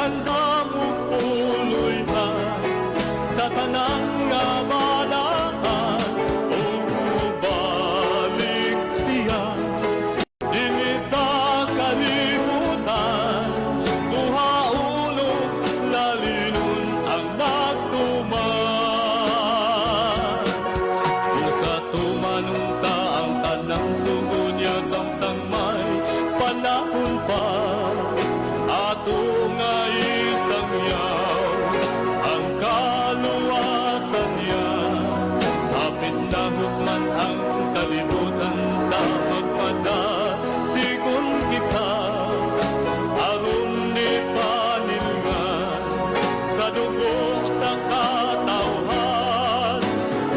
Naganda mo puloy na sa tanang nga balaan, o mubalik siya dinhi sa kalibutan. Duha ulo lalinon ang nagtuman. Sa tumanunta ang tanang sugo niya, samtang may panahon pa. Ato nga isang yaw ang kaluwasan niya. Hapit na hukman ang kalibutan, damag sigon kita. Aron ni paningan sa dugo sa katawhan.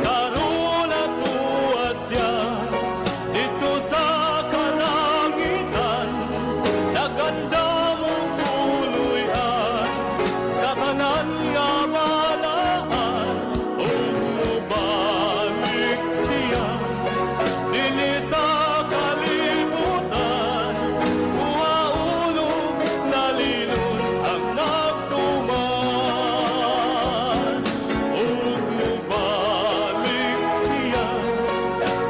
Karon atuad siya dito sa kalangitan. Naganda mo puloy-an sa tanan nga balaan, o mubalik siya dinhi sa kalibutan. Duha ulo nalinon ang nagtuman, o mubalik siya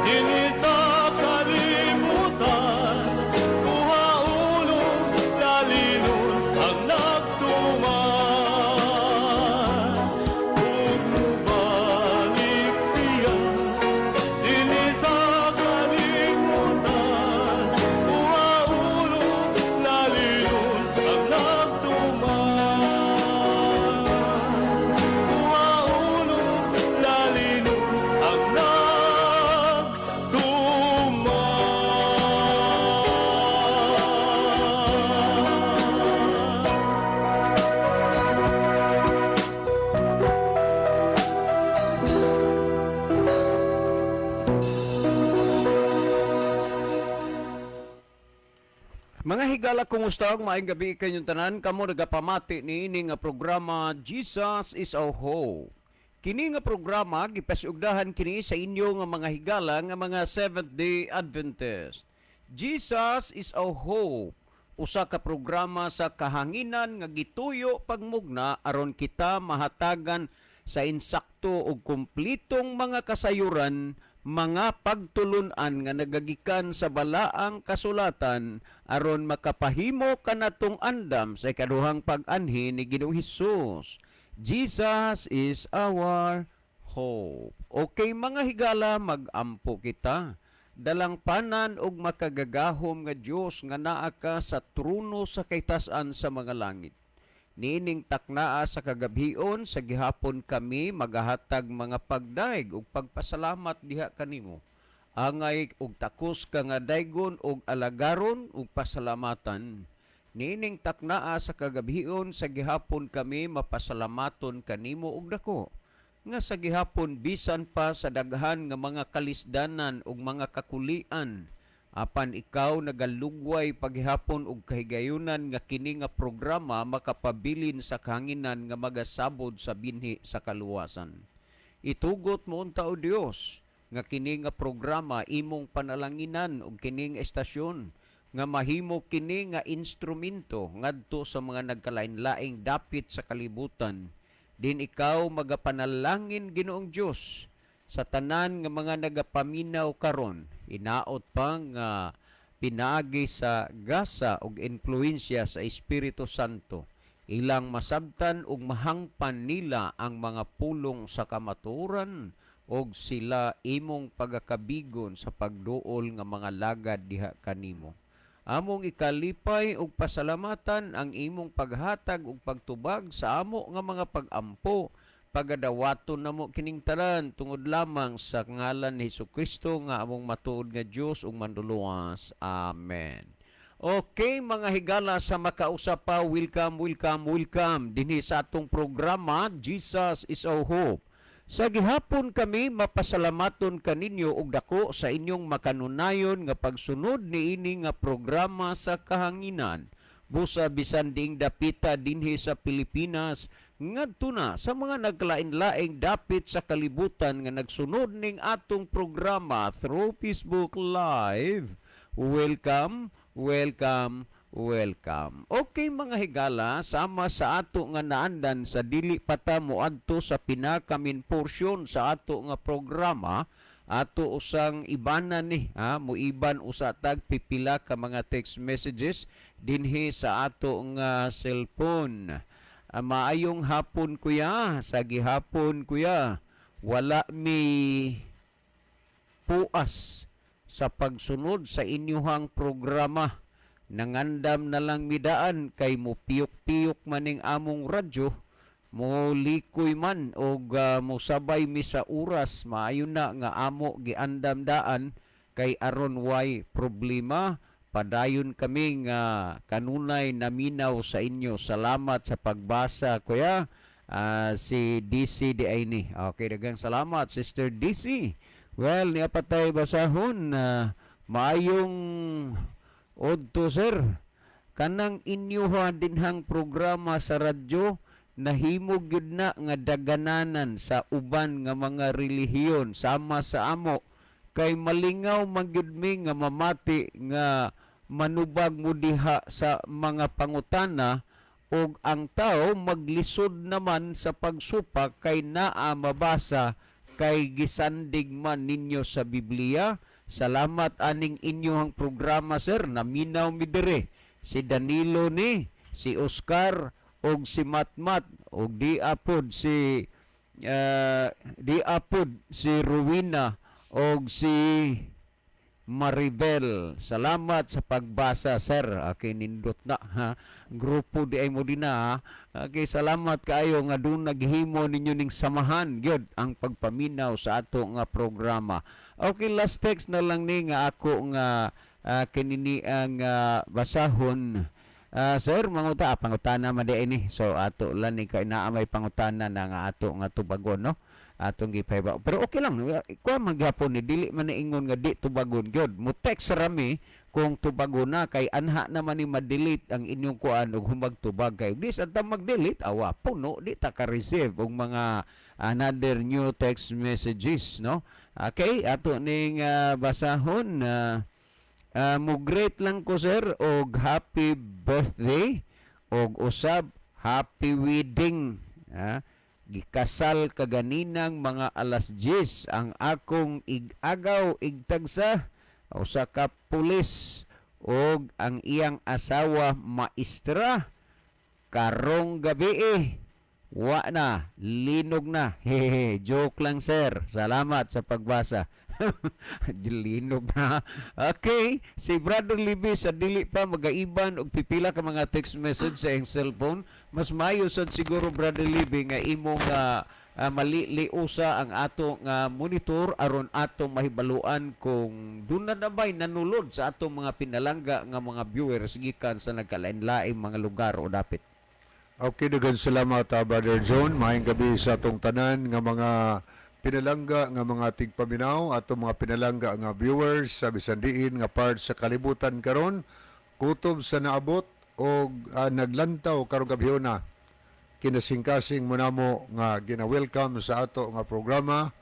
dinhi sa kalibutan. Duha ulo nalinon ang nagtuman, o mubalik siya dinhi sa kalibutan. Duha ulo nalinon ang nagtuman, duha ulo nalinon ang Mga higala, kumusta? Maayong gabi kayong tanan. Kamo nagapamati ni ini nga programa Jesus is our Hope. Kini nga programa gipasugdahan kini sa inyo nga mga higala nga mga Seventh-day Adventist. Jesus is our Hope, usa ka programa sa kahanginan nga gituyo pagmugna aron kita mahatagan sa insakto ug kumplitong mga kasayuran, mga pagtulunan nga nagagikan sa balaang kasulatan aron makapahimo kanatong andam sa ikaduhang pag-anhi ni Ginoong Hesus. Jesus is our hope. Okay mga higala, mag-ampo kita. Dalangpanan og makagagahom nga Dios nga naa ka sa trono sa kaytas-an sa mga langit. Nining taknaa sa kagabhion sa gihapon kami magahatag mga pagdaig ug pagpasalamat diha kanimo. Angay og takos ka nga daygon og alagaron ug pasalamatan. Nining taknaa sa kagabhion sa gihapon kami mapasalamaton kanimo og dako. Nga sa gihapon bisan pa sa daghan nga mga kalisdanan ug mga kakulian, apan ikaw nagalugway paghihapon og kahigayunan nga kini nga programa makapabilin sa kahanginan nga magasabod sa binhi sa kaluwasan. Itugot mo unta o Dios nga kini nga programa imong panalanginan og kini nga estasyon nga mahimo kini nga instrumento ngadto sa mga nagkalain-laing dapit sa kalibutan. Din ikaw magapanalangin Ginoong Dios sa tanan nga mga nagapaminaw karon, inaot pang pinaagi sa gasa ug influensya sa Espiritu Santo, ilang masabtan ug mahangpan nila ang mga pulong sa kamaturan ug sila imong pagakabigon sa pagduol nga mga lagad diha kanimo. Among ikalipay ug pasalamatan ang imong paghatag ug pagtubag sa amo nga mga pag-ampo, pagadawaton namo kining tanan tungod lamang sa ngalan ni Hesukristo nga among matuod nga Dios ug manluluwas. Amen. Okay mga higala, sa makausap pa, welcome dinhi sa atong programa Jesus is our Hope. Sa gihapon kami mapasalamaton kaninyo og dako sa inyong makanunayon nga pagsunod niini nga programa sa kahanginan. Busa bisan ding dapita dinhi sa Pilipinas, ngadto na sa mga naglain-laing dapit sa kalibutan nga nagsunod ning atong programa through Facebook Live. Welcome welcome. Okay mga higala, sama sa ato nga naandan sa dili pata moadto sa pinakamin porsyon sa ato nga programa, ato usang ibanan ni moiban usa tag pipila ka mga text messages dinhi sa ato nga cellphone. Maayong hapon kuya, sa gihapon kuya. Wala mi puas sa pagsunod sa inyuhang programa. Nangandam na lang midaan kay mo piyok-piyok maning among radyo, mo likoy man o mo sabay mi sa oras, maayo na nga amo giandam daan kay aron way problema. Padayon kami nga kanunay naminaw sa inyo. Salamat sa pagbasa kuya. Si DC di ay ni. Okay, dagang salamat Sister DC. Well, niya patay basahon maayong odto sir. Kanang inyuha dinhang programa sa radyo nahimog gyud na nga dagananan sa uban nga mga relihiyon sama sa amo kay malingaw man gyud mi nga mamati nga manubag mo diha sa mga pangutana og ang tao maglisod naman sa pagsupak kay naa mabasa kay gisandig man ninyo sa Biblia. Salamat aning inyong programa sir, naminaw mi dire. Si Danilo ni, si Oscar og si Matmat og di apod si Rowena og si Maribel. Salamat sa pagbasa sir. Okay, nindot na ha. Grupo di ay mo din na ha. Okay, salamat kaayo nga doon naghimo ninyo ning samahan gyud ang pagpaminaw sa ato nga programa. Okay, last text na lang ni nga ako nga kinini ang basahon. Sir, pangutana man di ini. So ato lang ni kay naa may pangutana na nga ato nga tubagon no. Atong gipayba. Pero okay lang, kuha maghapon ni dili man ingon nga di tubagon gyud. Mo text rami kung tubagon na kay anha naman ni ma-delete ang inyong kuan og humagtubag kay dis adta mag-delete awa puno di ta ka receive og mga another new text messages no. Okay, ato ning basahon mo great lang ko sir og happy birthday og usab happy wedding. Gikasal kaganinang mga alas 10 ang akong igagaw igtagsa usa ka pulis og ang iyang asawa maestra karong gabi wa na linog na. Hehe, joke lang sir. Salamat sa pagbasa. Linog na. Okay, si Brother Libby sa dili pa magaiban og pipila ka mga text message sa iyang cellphone. Mas mayo sad siguro Brother Libby nga imong maliliusa ang ato nga monitor aron ato mahibaluan kung duna na ba'y nanulod sa atong mga pinalangga nga mga viewers gikan sa nagkalain-laing mga lugar o dapit. Okay, dagan salamat Brother John. Maayong gabi sa atong tanan nga mga pinalangga nga mga tigpaminaw, atong mga pinalangga nga viewers sa bisan diin nga part sa kalibutan karon, kutob sa naabot o naglantaw karong gabihona. Kinasingkasing mo namo nga gina-welcome sa ato nga programa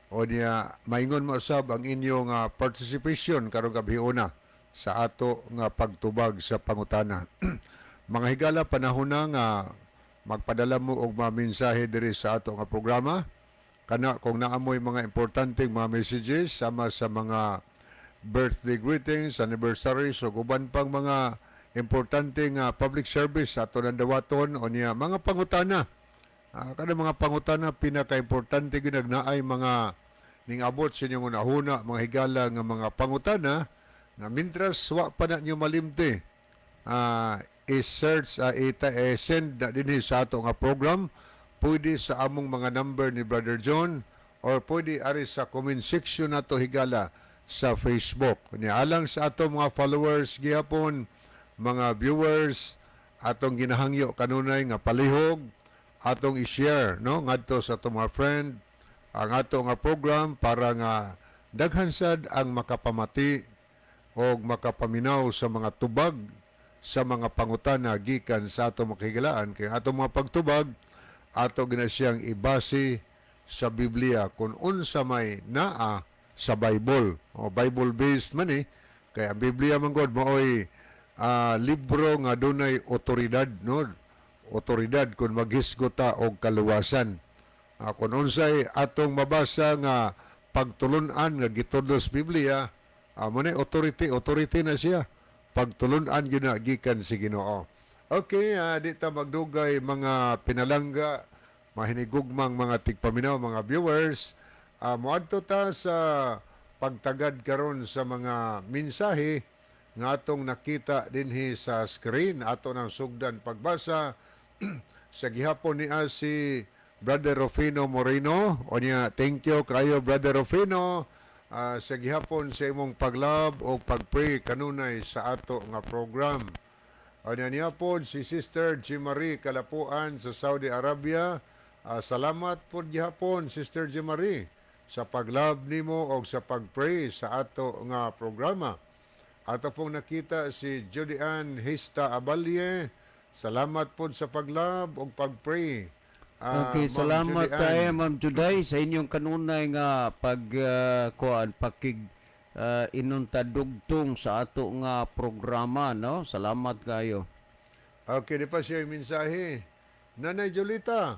o niya maingon mo usab ang inyo nga participation karong gabihona sa ato nga pagtubag sa pangutana. Mga higala, panahon na nga magpadala mo og mga mensahe diri sa ato nga programa. Kana kung naamoy mga importanteng mga messages sama sa mga birthday greetings, anniversaries o uban pang mga importanteng public service sa ato nandawaton o niya mga pangutana. Kada mga pangutana pinaka-importante ginagnaay mga ning abot sa inyong unahuna mga higala nga mga pangutana nga mintras wa pa na nyo malimti. I-search, send na din sa ato nga program. Pwede sa among mga number ni Brother John or pwede ari sa comment section nato higala sa Facebook. Alang sa ato mga followers gihapon, mga viewers, atong ginahangyo kanunay nga palihog, atong i-share no ngadto sa ato mga friend ang ato nga program para nga daghan sad ang makapamati o makapaminaw sa mga tubag sa mga pangutana gikan sa ato makahigalaan kay ato mga pagtubag ato gina siyang ibase sa Biblia kung unsa may naa sa Bible o Bible based man kay ang Biblia man god maoy libro nga dunay otoridad, no? Otoridad kung maghisgota og kaluwasan. Kung unsay atong mabasa nga pagtulunan nga gitudlos Biblia, mo na authority na siya. Pagtulunan gyud na gikan si Ginoo. Okay, di ta magdugay mga pinalangga, mahinigugmang mga tigpaminaw, mga viewers. Moadto ta sa pagtagad karon sa mga mensahe nga atong nakita dinhi sa screen, ato nang sugdan pagbasa sa gihapon niya si Brother Rufino Moreno. O niya, thank you kayo Brother Rufino sa gihapon sa imong paglab o pagpray kanunay sa ato nga program. O niya po si Sister G. Marie Kalapuan sa Saudi Arabia. Salamat po gihapon Sister G. Marie sa paglab nimo o sa pagpray sa ato nga programa. Ato pong nakita si Judy Ann Hista Abalye. Salamat po sa paglab o pagpray. Okay, Ma'am salamat Judy Ann. tayo Ma'am Juday sa inyong kanunay nga pakig inuntadugtong sa ato nga programa, no? Salamat kayo. Okay, di pa siya yung mensahe. Nanay Jolita,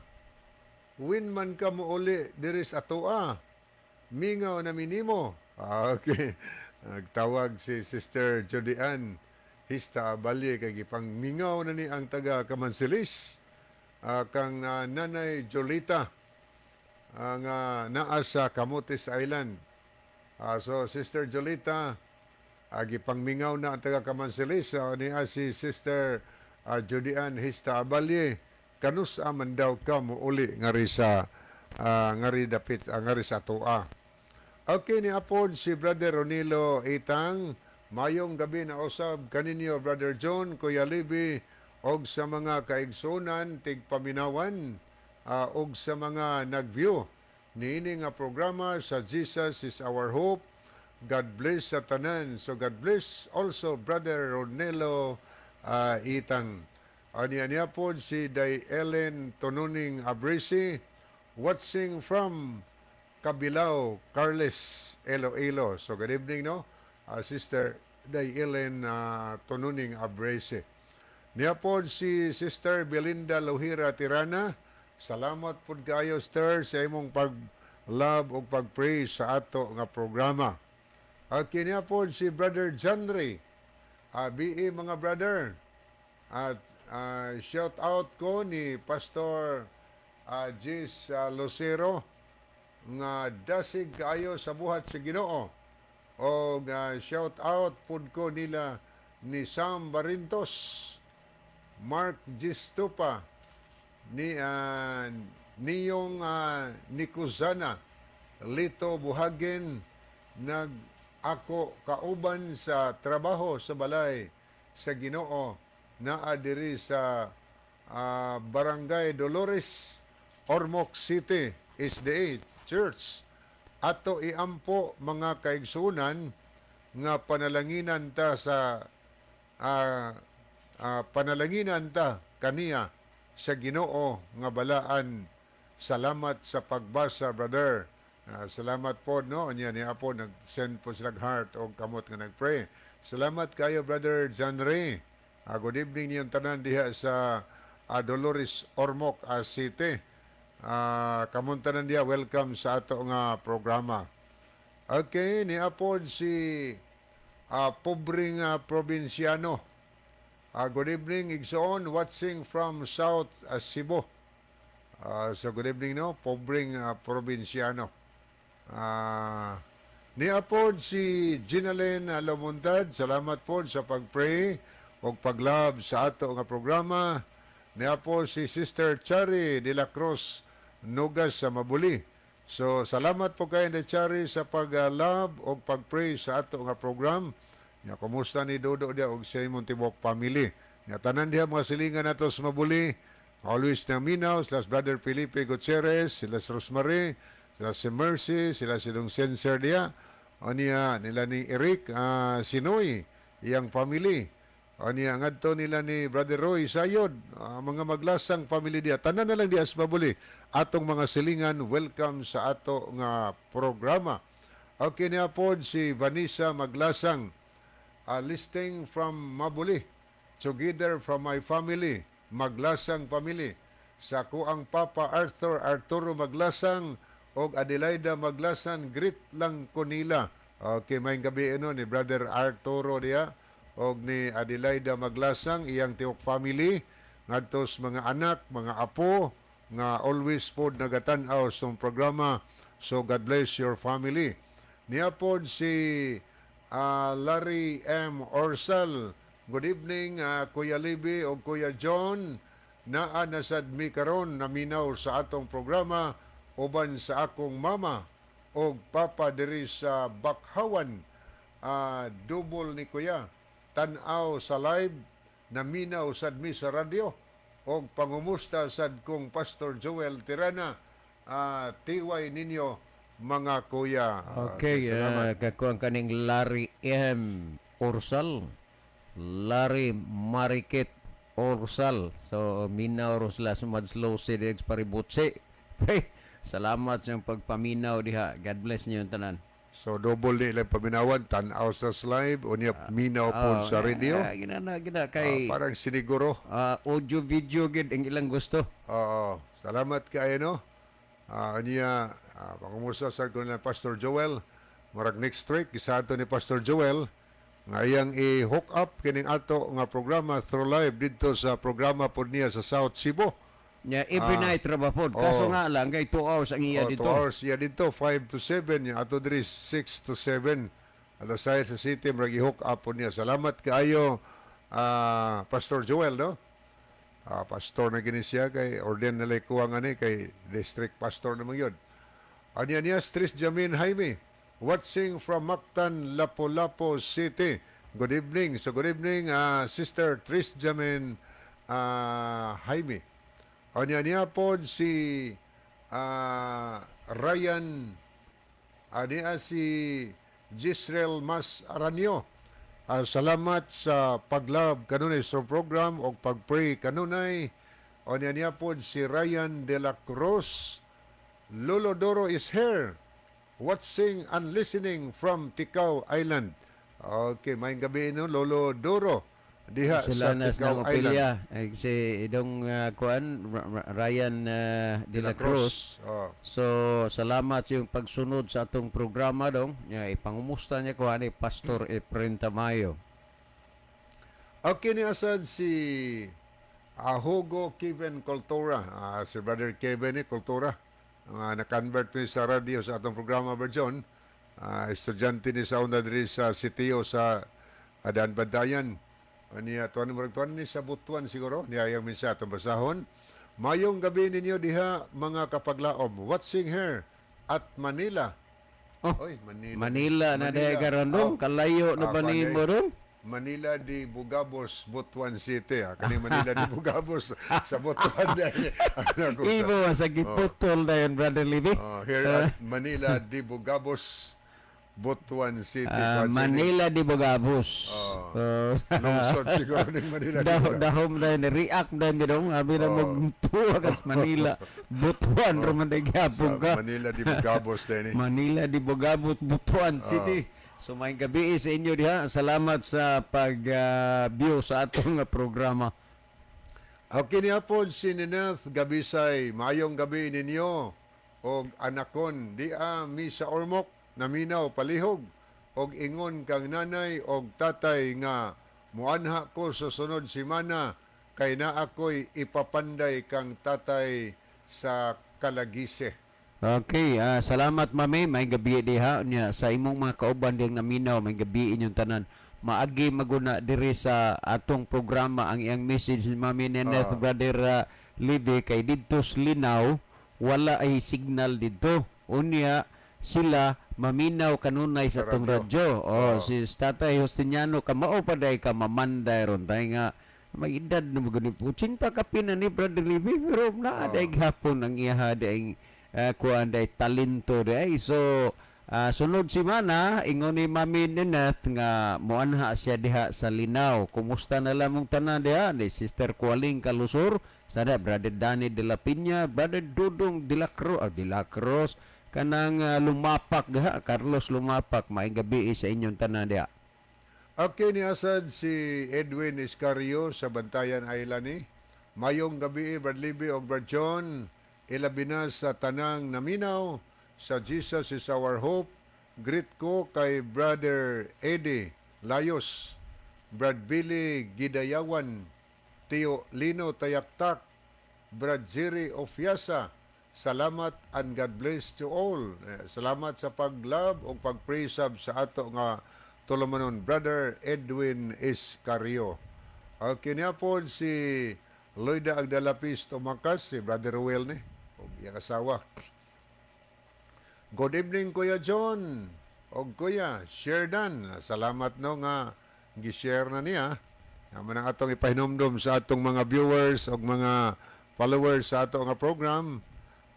win man ka mo uli diris atoa. Mingaw na minimo. Okay. Nagtawag si Sister Judy Ann Hista Abalye kay gipang mingaw na ni ang taga Kamansilis. Kang Nanay Jolita nga naa sa Camotes Island. So Sister Jolita gipang mingaw na ang taga Kamansilis. Niya si Sister Judy Ann Hista Abalye, kanus man daw ka mo uli ngari sa ngari dapit ngari sa atoa. Okay, ni apod si Brother Ronilo Itang. Mayong gabi na usab kaninyo Brother John, Kuya Libby, og sa mga kaigsunan, tigpaminawan, og sa mga nag-view niini nga programa sa Jesus is Our Hope. God bless sa tanan. So God bless also Brother Ronilo Itang. Niya po si Day Ellen Tonuning Abrisi, watching from Kabilao, Carles, Iloilo. So good evening, no? Sister Day Ellen Tonuning Abrisi. Niya po si Sister Belinda Lohira Tirana. Salamat po kayo, Sister, sa imong pag-love o pag-pray sa ato nga programa. Okay, niya po si Brother John Ray. BE mga brother. At shout out ko ni Pastor Jis Lucero nga dasig kayo sa buhat sa Ginoo. O shout out pud ko nila ni Sam Barintos, Mark Gistupa, ni niyong Nikuzana, Lito Buhagen, nag ako kauban sa trabaho sa balay sa Ginoo naa diri sa Barangay Dolores, Ormoc City, SDA Church. Ato iampo mga kaigsunan nga panalanginan ta sa panalanginan ta kaniya sa Ginoo nga balaan. Salamat sa pagbasa, brother. Salamat po, no? Anya niya po nag-send po silang heart o kamot nga nag-pray. Salamat kayo, brother John Ray. Good evening niyong tanan diha sa Dolores, Ormoc City. Kamuntanan diya, welcome sa ato nga programa. Okay, niya po si pobring probinsyano. Good evening, Igsoon, watching from South Cebu. So good evening, no? Pobring probinsyano. Niya po si Ginalyn Lomontad. Salamat po sa pag-pray o pag-love sa ato nga programa. Niya po si Sister Chari de la Cruz Nugas sa Mabuli. So, salamat po kayo na Chari sa pag-love o pag-pray sa ato nga program. Nya, kumusta ni Dodo dia o sa imong tibok family. Nya, tanan diha mga silingan nato sa Mabuli. Always na Minaw, sila Brother Felipe Gutierrez, sila Rosemary, sila si Mercy, sila si Dong Senser diya. O niya, nila ni Eric Sinoy, iyang family. O niya, ngadto nila ni Brother Roy Sayod, mga maglasang family diya. Tanan na lang diya sa Mabuli. Atong mga silingan, welcome sa ato nga programa. Okay niya po si Vanessa Maglasang. listing from Mabuli, together from my family, Maglasang family, sa kuang Papa Arturo Maglasang, og Adelaida Maglasang, greet lang ko nila. Okay, may gabi ni Brother Arturo diya, og ni Adelaida Maglasang, iyang tiok family, ngadtos mga anak, mga apo, nga always pod nagatan-aw sa programa. So God bless your family. Niya pod si Larry M. Orsal. Good evening, Kuya Libby o Kuya John. Naa nasad mi karon naminaw sa atong programa uban sa akong mama o papa diri sa Bakhawan. Double ni Kuya. Tan-aw sa live, naminaw sad mi sa radyo o pangumusta sad kong Pastor Joel Tirana. Tiway ninyo mga kuya. Okay, salamat. kakuang kaning Larry M. Orsal. Larry Marikit Orsal. So, minaw Rosla sa Madslow Sidex Paributse. Hey, salamat sa pagpaminaw diha. God bless niyo yung tanan. So double ni ilang paminawan, tan-aw sa live, unya minaw po sa radio. Gina kay Parang siniguro. audio video gid ang ilang gusto. Oo. Salamat kayo, no? Unya, pangumusta sa ko na Pastor Joel. Marag next week, isa ato ni Pastor Joel, nga iyang i-hook up kining ato nga programa through live dito sa programa po niya sa South Cebu. Yeah, every night ra ba pod. Kaso nga lang kay 2 hours ang iya 2 dito. hours iya dito, 5 to 7, yung ato diri 6 to 7. Alas 6 sa city, marag i-hook up po niya. Salamat kaayo, Pastor Joel, no? Pastor na gini siya kay orden na kuha nga ni kay district pastor naman yun. Anya niya, Tris Jamin Jaime, watching from Mactan, Lapu-Lapu City. Good evening. So good evening, Sister Tris Jamin Jaime. Anya niya po si Ryan, niya si Gisrel Mas Aranyo. Salamat sa paglab kanunay sa program o pagpray kanunay. Anya niya po si Ryan de la Cruz. Lolo Doro is here, watching and listening from Ticao Island. Okay, may gabi no, Lolo Doro. Diha Sila sa nas Ticao ng Island. opilya. Si idong kuan Ryan de la Cruz. So, salamat sa yung pagsunod sa atong programa dong. Ipangumusta niya ko ani Pastor Efren Tamayo. Okay, ni asad si Hugo Kevin Cultura. Si Brother Kevin Cultura. Na-convert ni sa radio sa atong programa Berjon. Estudyante ni sa una diri sa sitio sa Adan Bandayan. Niya tuan ni sa Butuan siguro. Niya yung minsa atong basahon. Mayong gabi ninyo diha mga kapaglaom. Watching here at Manila. Oh, Oy, Manila na dahil karandong. Kalayo na ba ni mo ron? Manila di Bugabos, Butuan City. Kani Manila di Bugabos sa Butuan. Ibo sa giputol na yun, Brother Libby. Here at Manila di Bugabos, Butuan City. Manila di Bogabos. Lungsod siguro ng Manila di Bugabos. Dahom na yun, react na yun dong. Abi na magtuwa kas Manila. Butuan, Roman de Gabong ka. Manila di Bugabos din. Manila di Bogabos, Butuan City. So may gabi sa inyo diha. Salamat sa pag-view sa atong programa. Okay niya po, si Nineth Gabisay, mayong gabi ninyo. Og anakon, di mi sa Ormoc, naminaw palihog. Og ingon kang nanay og tatay nga, muanha ko sa sunod simana, kay na ako'y ipapanday kang tatay sa Kalagise. Okay, salamat mami. May gabi diha nya sa imong mga kauban ding naminaw, may gabi inyong tanan. Maagi maguna diri sa atong programa ang iyang message ni Mami Neneth Brother Libby kay didto sa Linaw wala ay signal didto. Unya sila maminaw kanunay sa atong radyo. Si Tatay Justiniano kamao pa day ka mamanday ron tay nga may edad na maguni po. Cinta kapin na ni Brother Libby pero na day gapon ang iya day kuan day talento day. So sunod si Mana, ingon ni Mami Nineth nga muanha siya diha sa Linaw. Kumusta na lamang tanan diha? Ni Sister Kualing Kalusor, sada Brother Danny de la Piña, Brother Dudong de la Cruz, kanang Lumapak diha, Carlos Lumapak. Maayong gabi sa inyong tanan diha. Okay, ni Asad si Edwin Iscario sa Bantayan Island ni. Mayong gabi, Brad Libby o Brad John. Ilabi na sa tanang naminaw sa Jesus is our hope. Greet ko kay Brother Eddie Layos, Brad Billy Gidayawan, Tio Lino Tayaktak, Brad Jerry Ofiasa. Salamat and God bless to all. Salamat sa pag-love o pag-praise sa ato nga tulumanon, Brother Edwin Iscario. Okay niya po si Loida Agdalapis Tumakas, si Brother Ruel ni, o iyang asawa. Good evening, Kuya John, o Kuya Sherdan. Salamat no nga gi-share na niya. Naman ang atong ipahinumdum sa atong mga viewers o mga followers sa atong nga program.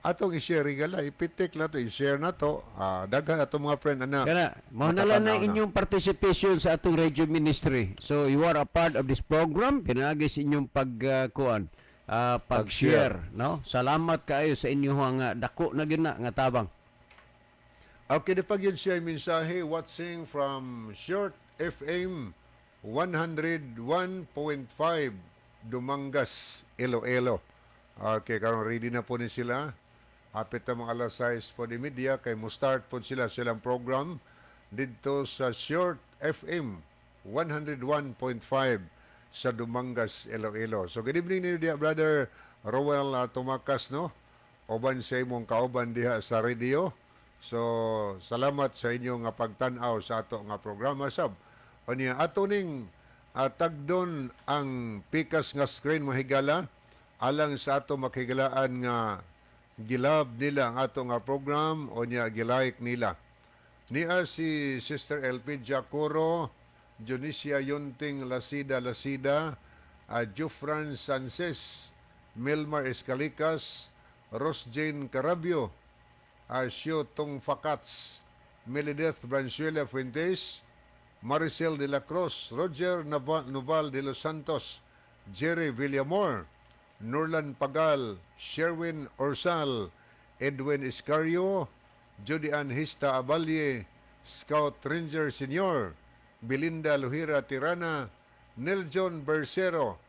Atong i-share gala, ipitik na to, i-share na to. Daghan atong mga friend na Kana, mahunalan na inyong participation sa atong radio ministry. So you are a part of this program. Pinagi sa inyong pag-share, no? Salamat kaayo sa inyong dako na gina nga tabang. Okay, di pag yun siya yung mensahe, watching from Short FM 101.5 Dumangas, Iloilo. Okay, karon ready na po ni sila. Hapit na mga alas 6 po di media, kay mo start po silang program dito sa Short FM 101.5 sa Dumangas, Iloilo. So good evening niyo Brother Roel Tumakas, no? Oban sa imong kauban diha sa radio. So salamat sa inyong pagtan-aw sa ato nga programa sab. O niya ato ning tagdon ang pikas nga screen mahigala alang sa ato makigalaan nga gilab nila ang ato nga program o niya gilike nila. Niya si Sister LP Jacoro, Junicia Yunting Lasida, Jufran Sanchez, Milmar Escalicas, Rosjane Carabio, Shio Tong Fakats, Melideth Branzuela Fuentes, Maricel de la Cruz, Roger Noval de los Santos, Jerry Villamor, Norlan Pagal, Sherwin Orsal, Edwin Iscario, Judy Ann Hista Abalye, Scout Ranger Senior, Belinda Luhira Tirana, Neljon Bersero,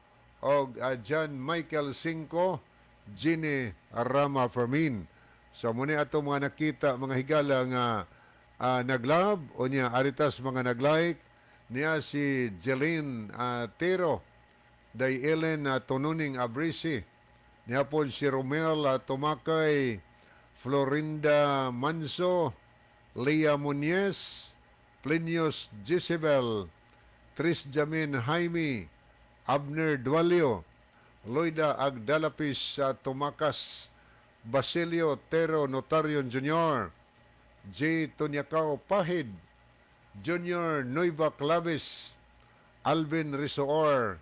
o John Michael Cinco, Ginny Rama Fermin. So muna ato mga nakita, mga higala nga naglab, o niya aritas mga naglike, niya si Jeline Tero, Day Ellen Tonuning Abrisi, niya po si Romel Tumakay, Florinda Manso, Leah Muñez, Plinius Jezebel, Tris Jamin Jaime, Abner Dualio, Loida Agdalapis Tumakas, Basilio Tero Notarion Jr., J. Tonyacao Pahid, Junior Nueva Claves, Alvin Risoor,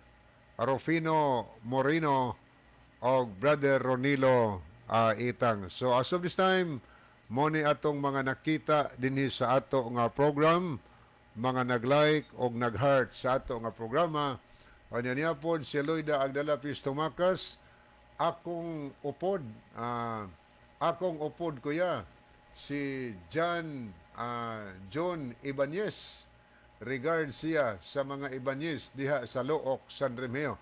Rufino Moreno, o Brother Ronilo Itang. So as of this time, mo ni atong mga nakita dinhi sa ato nga program, mga nag-like o nag-heart sa ato nga programa. O niya po si Loida Agdalapis Tumakas, akong upod kuya, si John Ibanez. Regard siya sa mga Ibanez diha sa Look, San Remeo.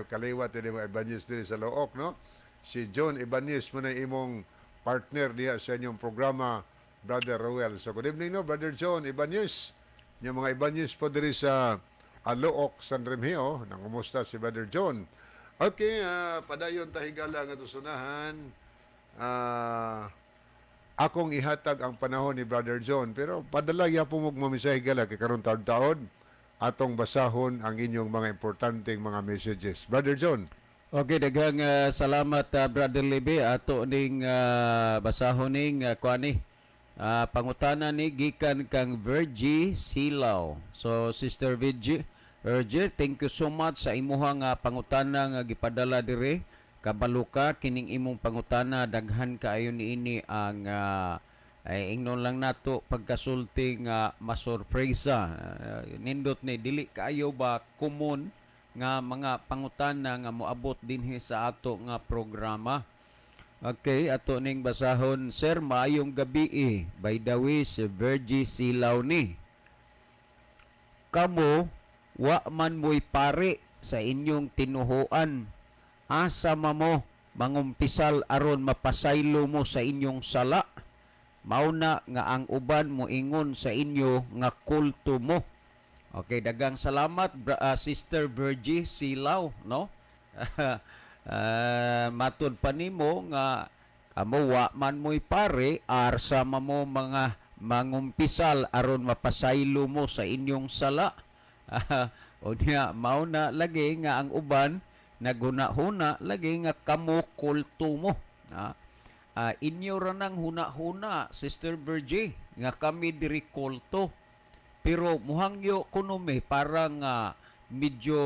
Kaliwat din mga Ibanez din sa Look, no? Si John Ibanez mo na imong partner diha sa inyong programa, Brother Roel. So good evening, no, Brother John Ibanez. Yung mga Ibanez po diri sa Look, San Remeo. Nangumusta si Brother John. Okay, padayon tahigala nga tusunahan. Akong ihatag ang panahon ni Brother John, pero padala ya po mo mamisahe gala kay karon taon-taon atong basahon ang inyong mga importanteng mga messages. Brother John. Okay, daghang salamat Brother Libby. Ato ning basahon ning kuani. Pangutana ni gikan kang Virgie Silaw. So Sister Virgie, thank you so much sa imuhang pangutana nga gipadala dire. Kabaluka kining imong pangutana, daghan kaayo niini ang ingnon lang nato pagkasulti nga masurpresa. Nindot ni dili kaayo ba common nga mga pangutana nga moabot dinhi sa ato nga programa. Okay, ato ning basahon. Sir, maayong gabi. By the way, si Virgie Silaw ni. kamo wa man mo'y pare sa inyong tinuhuan. Asa mo mangumpisal aron mapasaylo mo sa inyong sala. Mauna nga ang uban mo ingon sa inyo nga kulto mo. Okay, dagang salamat Sister Virgie Silaw, no? Matud pa nimo nga kamo wa man mo'y pare arsa mo mga mangumpisal aron mapasaylo mo sa inyong sala. O niya, mauna lagi nga ang uban naghuna-huna lagi nga kamo kulto mo. Inyo ra nang huna-huna, Sister Virgie, nga kami diri kulto. Pero muhangyo kuno parang medyo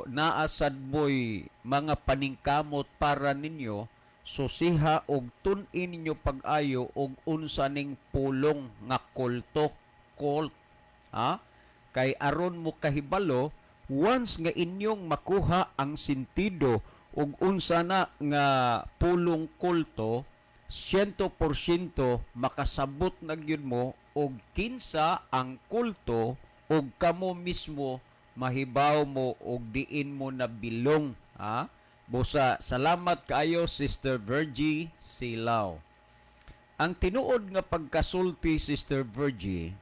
naasad mo'y mga paningkamot para ninyo, susiha og tun-in ninyo pag-ayo og unsa ning pulong nga kulto, cult. Kay aron mo kahibalo, once nga inyong makuha ang sentido ug unsa na nga pulong kulto, 100% makasabot na gyud mo og kinsa ang kulto ug kamo mismo mahibaw mo og diin mo na bilong. Busa, salamat kaayo Sister Virgie Silaw. Ang tinuod nga pagkasulti, Sister Virgie,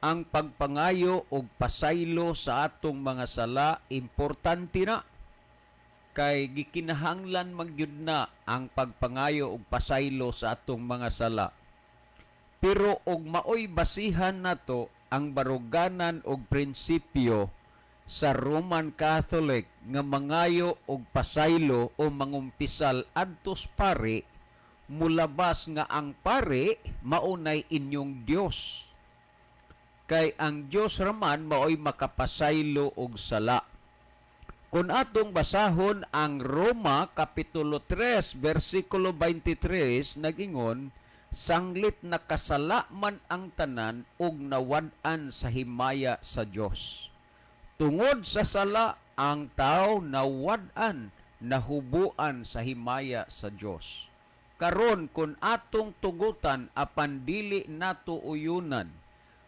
ang pagpangayo og pasaylo sa atong mga sala importante na. Kay gikinahanglan magyud na ang pagpangayo og pasaylo sa atong mga sala. Pero og maoy basihan nato ang baruganan og prinsipyo sa Roman Catholic nga mangayo og pasaylo o mangumpisal adtos pare, mulabas nga ang pare maunay inyong Dios. Kay ang Dios raman maoy makapasaylo og sala. Kung atong basahon ang Roma Kapitulo 3, versikulo 23, nagingon, sanglit nakasala man ang tanan ug nawad-an sa himaya sa Dios. Tungod sa sala, ang tao nawad-an, nahubuan sa himaya sa Dios. Karon kung atong tugutan apan dili nato uyunan,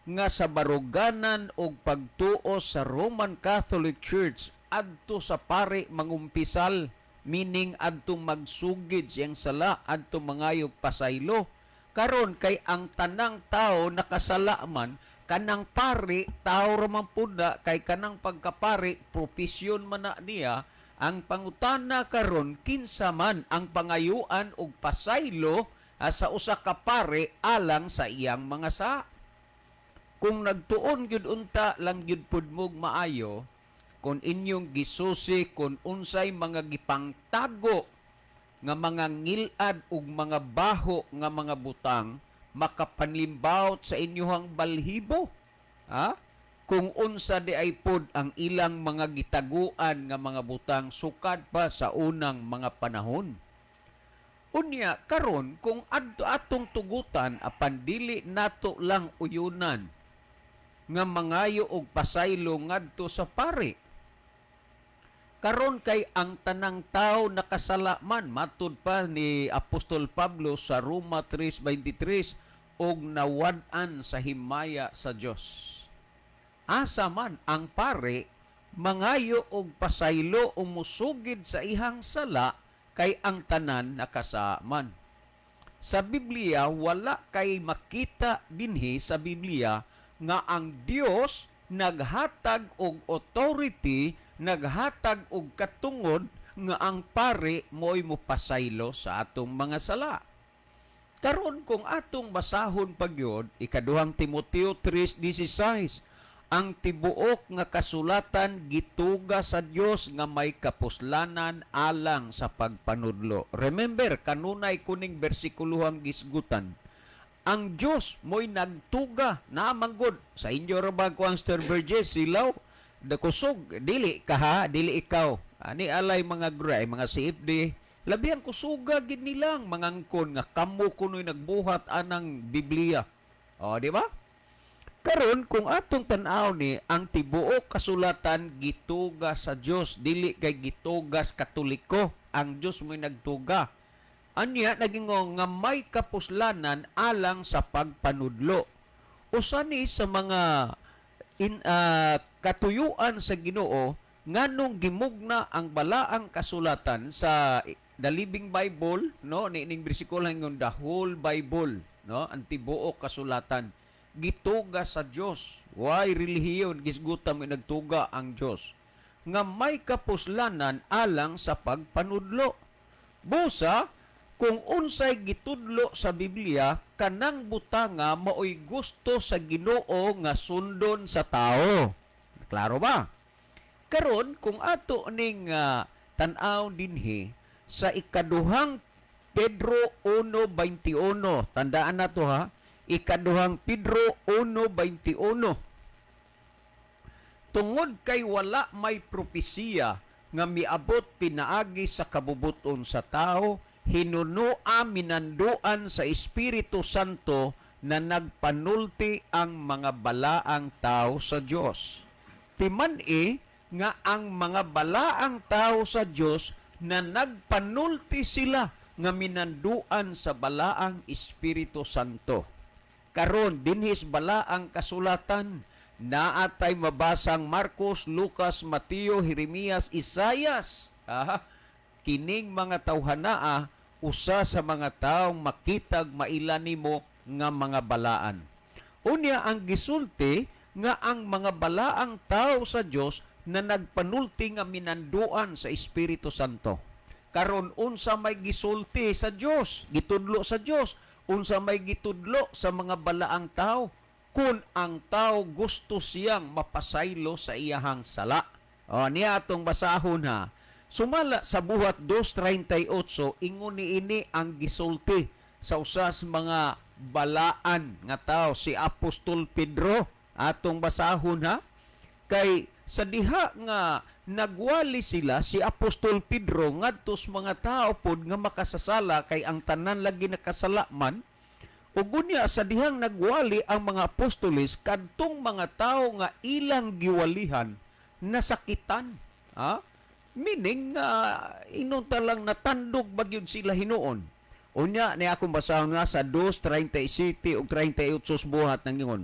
nga sa baruganan og pagtuo sa Roman Catholic Church adto sa pare mangumpisal, meaning adto magsugid siyang sala, adto mangayog pasaylo. Karon kay ang tanang tao nakasala man, kanang pare tao raman pud kay kanang pagkapare profesyon man na niya. Ang pangutana karon, kinsa man ang pangayuan og pasaylo sa usa ka pare alang sa iyang mga sa. Kung nagtuon gyud unta lang gyud pud mog maayo, kung inyong gisusi kung unsay mga gipangtago nga mga ngilad ug mga baho nga mga butang makapanlimbawt sa inyohang balhibo. Kung unsa di ay pod ang ilang mga gitaguan nga mga butang sukad pa sa unang mga panahon. Unya karon kung adto atong tugutan apan dili nato lang uyunan nga mangayo og pasaylo ngadto sa pare. Karon kay ang tanang tao nakasala man, matud pa ni Apostol Pablo sa Roma 3:23, og nawad-an sa himaya sa Dios. Asa man ang pare mangayo og pasaylo o musugid sa ihang sala, kay ang tanan nakasaman. Sa Biblia wala kay makita dinhi sa Biblia nga ang Dios naghatag og authority, naghatag og katungod nga ang pare mo'y mopasaylo sa atong mga sala. Karon kung atong basahon pagyod, ikaduhang Timoteo 3:16, ang tibuok nga kasulatan gituga sa Dios nga may kapuslanan alang sa pagpanudlo. Remember, kanunay kuning bersikuluhang gisgutan. Ang Dios mo'y nagtuga na manggod sa inyo ra ba ko ang Sister Virgie Silaw? Kusog, dili ka ha, dili ikaw. Ani alay mga gray, mga CFD, labihan kusuga gid nilang mangangkon nga kamo kunoy nagbuhat anang Biblia. O, di ba? Karon kung atong tan-aw ni ang tibuok kasulatan gituga sa Dios, dili kay gitugas Katoliko. Ang Dios mo'y nagtuga. Anya nagingon nga may kapuslanan alang sa pagpanudlo. Usa ni sa mga katuyuan sa Ginoo nganong gimugna ang balaang kasulatan sa The Living Bible, no, ning bersikulo ngon the whole Bible, no, ang tibuok kasulatan gituga sa Dios. Why relihiyon gisguta mo nagtuga ang Dios nga may kapuslanan alang sa pagpanudlo. Busa kung unsay gitudlo sa Biblia kanang butanga maoy gusto sa Ginoo nga sundon sa tao. Klaro ba? Karon kung ato ning tan-aw dinhi sa ikaduhang Pedro 1:21, tandaan na to ha, ikaduhang Pedro 1:21. Tungod kay wala may propesiya nga miabot pinaagi sa kabubuton sa tao, hinunua minanduan sa Espiritu Santo na nagpanulti ang mga balaang tao sa Dios. Timan-i nga ang mga balaang tao sa Dios na nagpanulti sila nga minanduan sa balaang Espiritu Santo. Karon dinhis balaang kasulatan naatay mabasang Marcos, Lucas, Mateo, Jeremias, Isaias. Kining mga tawhanaa usa sa mga taong makitag mailan nimo nga mga balaan. Unya ang gisulti nga ang mga balaang tao sa Dios na nagpanulti nga minanduan sa Espiritu Santo. Karon unsa may gisulti sa Dios, gitudlo sa Dios, unsa may gitudlo sa mga balaang tao kun ang tao gusto siyang mapasaylo sa iyahang sala. Niya atong basahon ha. Sumala sa buhat 2:38 ingon niini ang gisulti sa usas mga balaan nga tao si Apostol Pedro. Atong basahon ha. Kay sa diha nga nagwali sila si Apostol Pedro ngadtos mga tao pod nga makasasala kay ang tanan lagi nakasala man. Ug unya sa dihang nagwali ang mga apostoles kadtong mga tao nga ilang giwalihan nasakitan. Meaning inunta lang natandog bagyod sila hinuon. Unya ni akong basahon nga sa 2:37 ug 38 buhat nang ingon.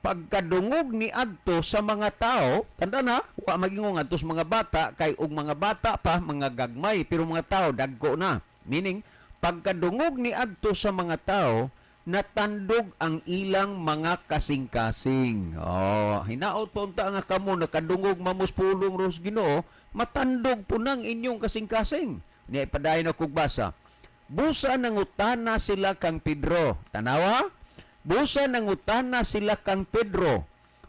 Pagkadungog ni adto sa mga tao, tanda na, wa magingong adto sa mga bata, kay og mga bata pa, mga gagmay, pero mga tao, dagko na. Meaning, pagkadungog ni adto sa mga tao, natandog ang ilang mga kasing-kasing. Hinaot po unta nga kamo, nakadungog mamuspulong ros Ginoo, matandog po ng inyong kasing-kasing. Niya ipadayon ako basa. Busa nangutana sila kang Pedro. Tanawa? Busa nangutana sila kang Pedro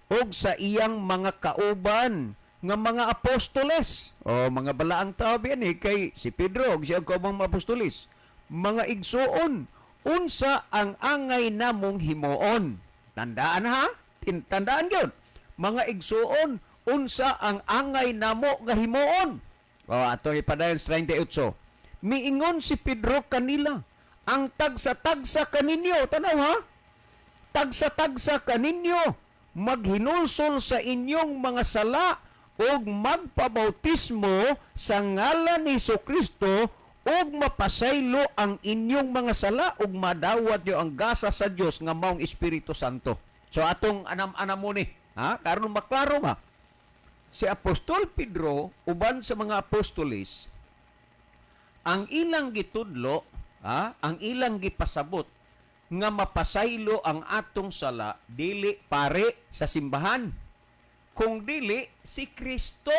og sa iyang mga kauban nga mga apostoles. Mga balaang tao biyan kay si Pedro og siya kaubang mga apostoles. Mga igsuon, unsa ang angay namong himuon? Tandaan ha? Tandaan gyud. Mga igsuon, unsa ang angay namo nga himuon? Ato ipadayon sa 38. Miingon si Pedro kanila, ang tagsa-tagsa kaninyo, tanaw ha? Tagsa-tagsa kaninyo, maghinulsol sa inyong mga sala ug magpabautismo sa ngalan ni Jesucristo ug mapasaylo ang inyong mga sala ug madawat niyo ang gasa sa Dios nga maong Espiritu Santo. So atong anam-anam mo ni, karon maklaro ba? Si Apostol Pedro uban sa mga apostoles ang ilang gitudlo, ang ilang gipasabot nga mapasaylo ang atong sala dili pare sa simbahan. Kung dili si Kristo.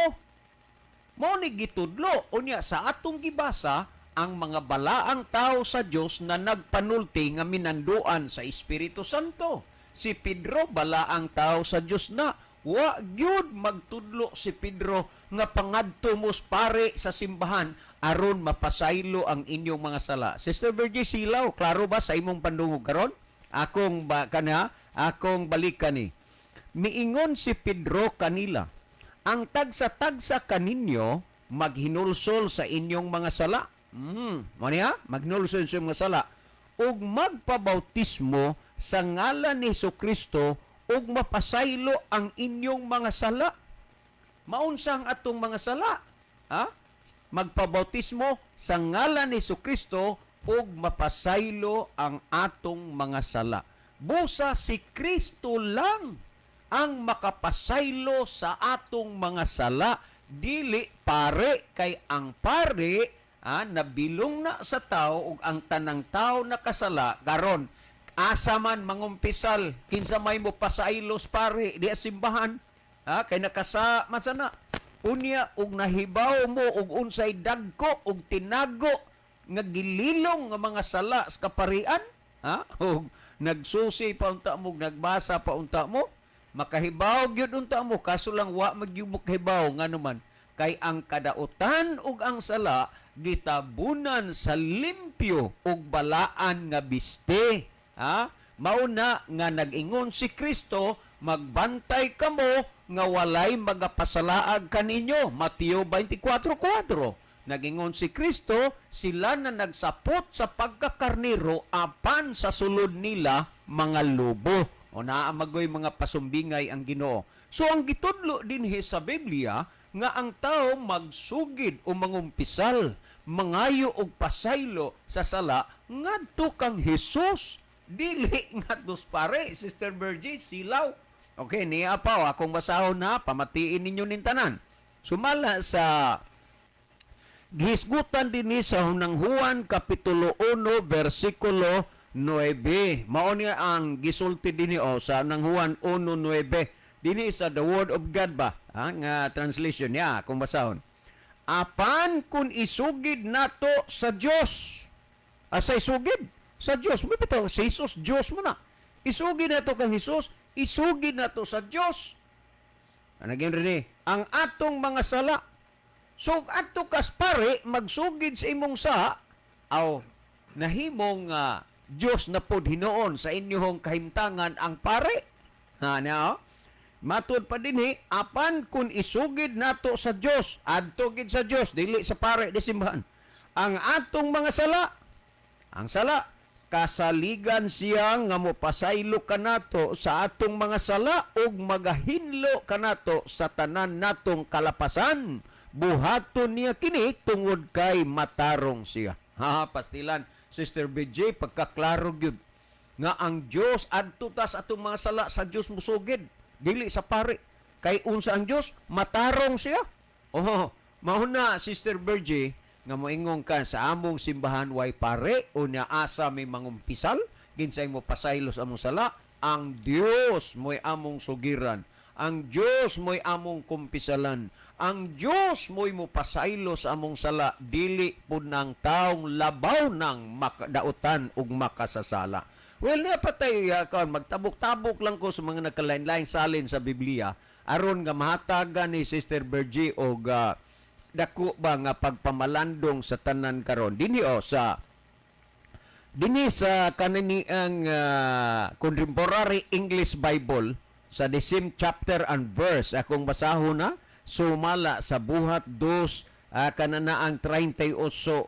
Mao ni gitudlo unya sa atong gibasa ang mga balaang tao sa Dios na nagpanulti nga minanduan sa Espiritu Santo. Si Pedro balaang tao sa Dios na. Wa gyud magtudlo si Pedro nga pangadto mos pare sa simbahan aron mapasaylo ang inyong mga sala. Sister Virgie Silaw, klaro ba sa imong pandungog karon? Akong balikan ni. Miingon si Pedro kanila, ang tagsa-tagsa kaninyo maghinulsol sa inyong mga sala. Mo niya? Maghinulsol sa inyong mga sala ug magpabautismo sa ngalan ni Jesucristo ug mapasaylo ang inyong mga sala. Maunsang atong mga sala? Magpabautismo sa ngalan ni Jesucristo ug mapasaylo ang atong mga sala. Busa si Kristo lang ang makapasaylo sa atong mga sala, dili pare, kay ang pare nabilong na sa tao ug ang tanang tao nakasala karon asa man mangumpisal kinsa may mo pasaylos pare di simbahan kay nakasa masana unya ug nahibaw mo ug unsay dagko ug tinago nga gililong nga mga sala sa kaparian ug nagsusi pa unta mo nagbasa pa unta mo makahibaw gyud unta mo kaso lang wa magyubok hibaw nganuman kay ang kadautan ug ang sala gitabunan sa limpyo ug balaan nga biste. Mauna nga nag-ingon si Kristo, magbantay kamo nga walay magapasalaag kaninyo. Mateo 24:4. Nag-ingon si Kristo, sila na nagsapot sa pagkakarnero apan sa sulod nila mga lobo. O naamagoy mga pasumbingay ang Ginoo. So ang gitudlo dinhi sa Biblia nga ang tao magsugid o mangumpisal, mangayo og pasaylo sa sala ngadto kang Hesus. Dili ngadtos pare, Sister Virgie, silaw. Okay, niya pa akong basahon na pamatiin ninyo nin tanan. Sumala sa gihisgutan dinhi sa Hunang Juan kapitulo 1 bersikulo 9. Mao niya ang gisulti dinhi sa Hunang Juan 1:9. Dini sa The Word of God ba? Nga translation niya, kung basahon. Apan kung isugid nato sa Dios. Sa isugid sa Dios. May bitaw, si Jesus, Dios mo na. Isugid nato kang Jesus, isugid nato sa Dios. Naging rin ang atong mga sala. So, ato kas pare, magsugid sa imong sa, nahimong Dios na pod hinoon sa inyong kahimtangan ang pare. Matod pa dinhi, apan kung isugid nato sa Dios, adto gid sa Dios, dili sa pare di simbahan. Ang atong mga sala, ang sala, kasaligan siya nga mopasaylo kanato sa atong mga sala ug magahinlo kanato sa tanan natong kalapasan. Buhaton niya kini tungod kay matarong siya. Pastilan, Sister BJ, pagkaklaro gyud nga ang Dios adto ta sa atong mga sala sa Dios musugid. Dili sa pare. Kay unsa ang Dios, matarong siya. Mao na Sister Virgie nga moingon ka sa among simbahan way pare o nya asa may mangumpisal, ginsay mo pasaylos among sala, ang Dios mo'y among sugiran. Ang Dios mo'y among kumpisalan. Ang Dios mo'y mo pasaylos among sala, dili pud nang taong labaw nang makadautan ug makasasala. Well, napatay magtabok-tabok lang ko sa mga nagkalain-laing salin sa Biblia aron nga mahatagan ni Sister Virgie og dako ba nga pagpamalandong sa tanan karon. Dinhi sa kaniniang Contemporary English Bible sa the same chapter and verse akong basahon na sumala sa buhat 2 kananaang 38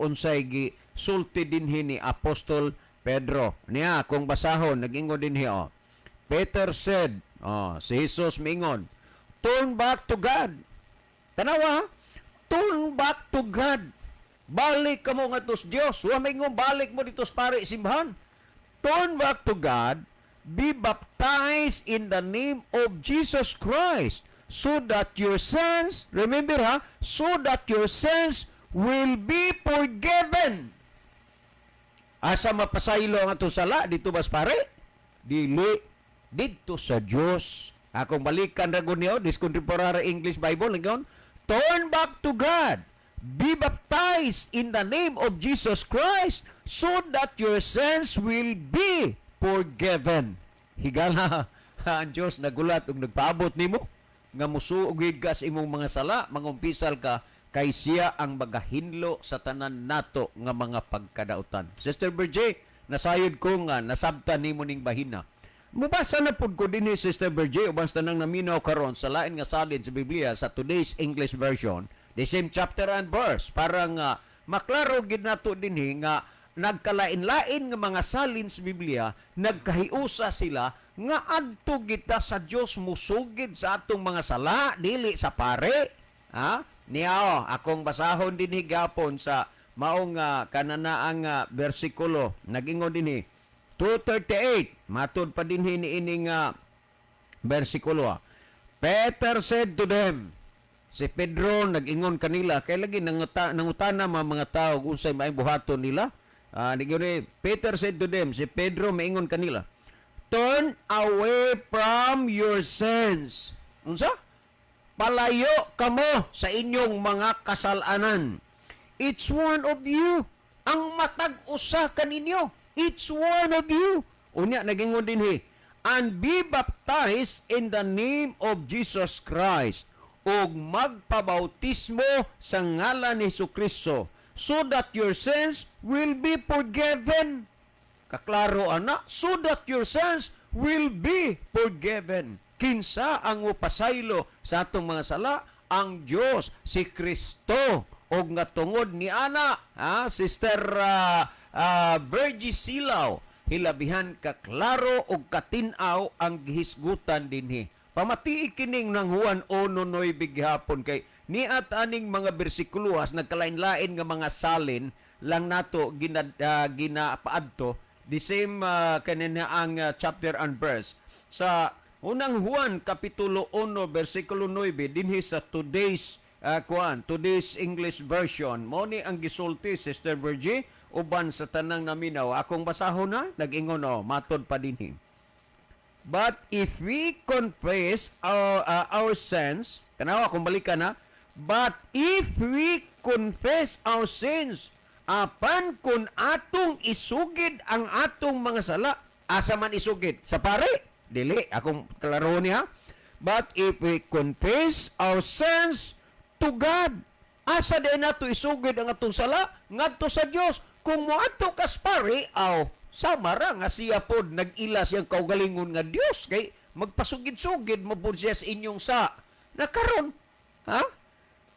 unsay gisulti dinhi ni Apostol Pedro. Niya, kung basahon, nag-ingon din hiyo. Peter said, si Jesus mingon, turn back to God. Tanawa, turn back to God. Balik ka mo nga tos Diyos. Huwag mingon, balik mo dito sa pare simbahan. Turn back to God, be baptized in the name of Jesus Christ, so that your sins, remember so that your sins will be forgiven. Asa mapasaylo ang ato sala dito bas pare? Dili dito sa Dios. Akong balikan ra gud niyo this Contemporary English Bible ngayon. Turn back to God. Be baptized in the name of Jesus Christ so that your sins will be forgiven. Higala ang Dios nagulat ug nagpaabot nimo nga musuugid ka sa imong mga sala, mangumpisal ka kay siya ang magahinlo sa tanan nato nga mga pagkadautan. Sister Virgie, nasayod ko nga nasabtan nimo ning bahina. Mubasa na pud ko dinhi Sister Virgie ubang tanang naminaw karon sa lain nga salin sa Biblia sa today's English version, the same chapter and verse para nga maklaro gid nato dinhi nga nagkalain-lain nga mga salin sa Biblia, nagkahiusa sila nga adto kita sa Dios musugid sa atong mga sala dili sa pare. Niya akong basahon din higapon sa maong kananaang bersikulo. Nag-ingon din 2:38. Matod pa din ini ining Versikulo 1. Peter said to them, si Pedro nag-ingon kanila, kay lagi nangutana mga tao kung sa'y maayong buhaton nila. Peter said to them, si Pedro maingon kanila, turn away from your sins. Unsa? Palayo kamo sa inyong mga kasalanan. Each one of you, ang matag usa kaninyo. Each one of you. Unya, nagingon din and be baptized in the name of Jesus Christ ug magpabautismo sa ngalan ni Jesucristo so that your sins will be forgiven. Kaklaro ana, so that your sins will be forgiven. Kinsa ang upasaylo sa atong mga sala? Ang Dios, si Kristo. Og nga tungod ni ana, Sister Virgie Silaw, hilabihan ka klaro og katinaw ang gihisgutan dinhi. Pamatii kining nang Juan 1:9 gihapon kay niat aning mga bersikulohas nagkalain-lain nga mga salin lang nato ginapaadto the same kanina ang chapter and verse sa unang Juan kapitulo 1 bersikulo 9 dinhi sa today's today's English version mo ni ang gisulti Sister Virgie uban sa tanang naminaw akong basahon na nag-ingon matod pa dinhi. But if we confess our sins, tanawa kung balikan na, but if we confess our sins, apan kun atong isugid ang atong mga sala, asa man isugid? Sa pare? Dili, akong klaro niya. But if we confess our sins to God, asa din nato isugid ang atong sala? Ngadto sa Dios. Kung moadto kas pare, samara nga siya pod nag-ila siyang kaugalingon nga Dios kay magpasugid-sugid mabud siya sa inyong sa nakaron